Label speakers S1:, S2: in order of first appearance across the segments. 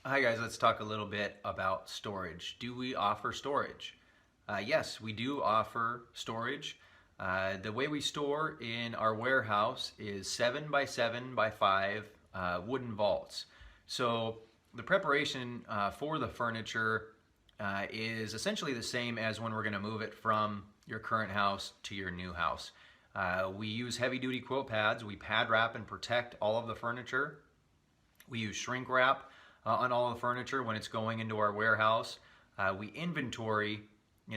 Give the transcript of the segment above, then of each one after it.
S1: Hi guys, let's talk a little bit about storage. Do we offer storage? Yes, we do offer storage. The way we store in our warehouse is 7 by 7 by 5 wooden vaults. So the preparation for the furniture is essentially the same as when we're going to move it from your current house to your new house. We use heavy duty quilt pads. We pad wrap and protect all of the furniture. We use shrink wrap on all the furniture when it's going into our warehouse. We inventory,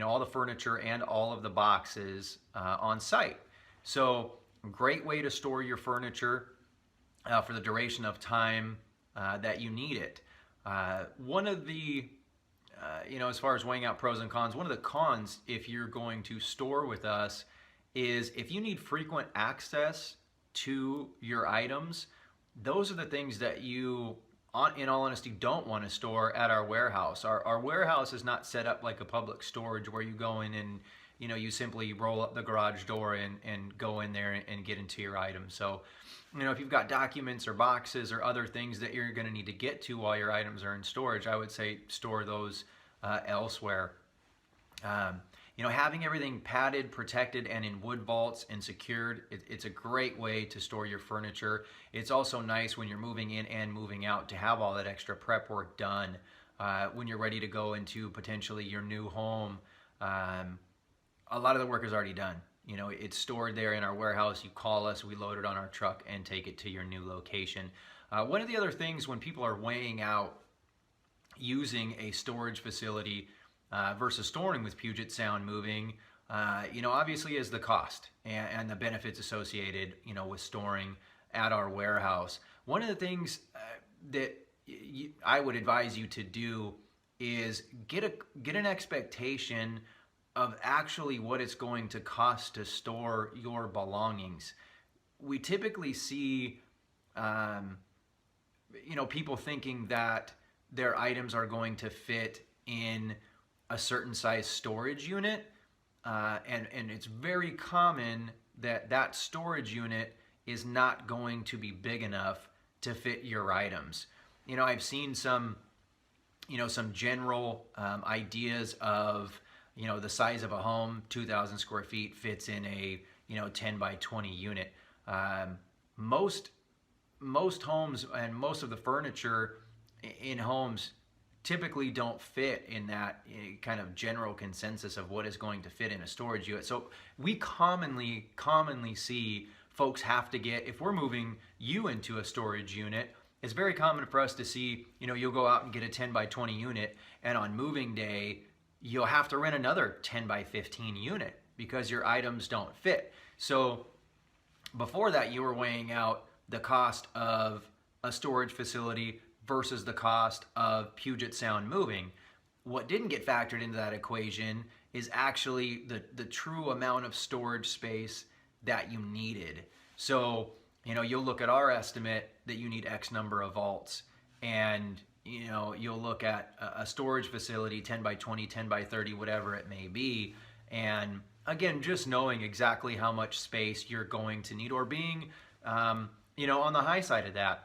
S1: all the furniture and all of the boxes on site. So, great way to store your furniture for the duration of time that you need it. One of the, as far as weighing out pros and cons, one of the cons if you're going to store with us is if you need frequent access to your items, those are the things that you, in all honesty, don't want to store at our warehouse. Our warehouse is not set up like a public storage where you go in and you simply roll up the garage door and go in there and get into your items. So if you've got documents or boxes or other things that you're going to need to get to while your items are in storage, I would say store those elsewhere. Having everything padded, protected, and in wood vaults and secured, it's a great way to store your furniture. It's also nice when you're moving in and moving out to have all that extra prep work done when you're ready to go into potentially your new home. A lot of the work is already done. It's stored there in our warehouse. You call us, we load it on our truck and take it to your new location. One of the other things when people are weighing out using a storage facility versus storing with Puget Sound Moving, obviously is the cost and the benefits associated, with storing at our warehouse. One of the things that I would advise you to do is get an expectation of actually what it's going to cost to store your belongings. We typically see, people thinking that their items are going to fit in a certain size storage unit, and it's very common that storage unit is not going to be big enough to fit your items. I've seen some general ideas of the size of a home, 2,000 square feet fits in a 10 by 20 unit. Most homes and most of the furniture in homes typically don't fit in that kind of general consensus of what is going to fit in a storage unit. So we commonly see folks have to get, if we're moving you into a storage unit, it's very common for us to see, you'll go out and get a 10 by 20 unit, and on moving day, you'll have to rent another 10 by 15 unit because your items don't fit. So before that, you were weighing out the cost of a storage facility versus the cost of Puget Sound Moving. What didn't get factored into that equation is actually the true amount of storage space that you needed. So, you'll look at our estimate that you need X number of vaults, and you'll look at a storage facility, 10 by 20, 10 by 30, whatever it may be, and again, just knowing exactly how much space you're going to need, or being on the high side of that.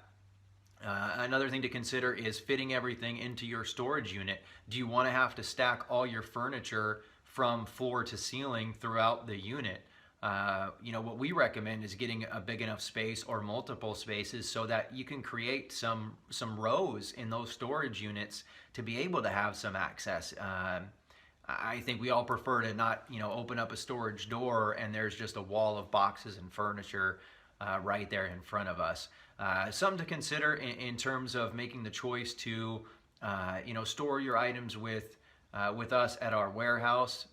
S1: Another thing to consider is fitting everything into your storage unit. Do you want to have to stack all your furniture from floor to ceiling throughout the unit? What we recommend is getting a big enough space or multiple spaces so that you can create some rows in those storage units to be able to have some access. I think we all prefer to not, open up a storage door and there's just a wall of boxes and furniture right there in front of us. Something to consider in terms of making the choice to, store your items with us at our warehouse.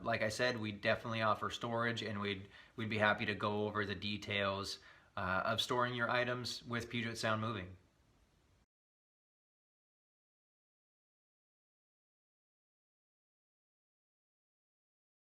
S1: Like I said, we definitely offer storage, and we'd be happy to go over the details of storing your items with Puget Sound Moving.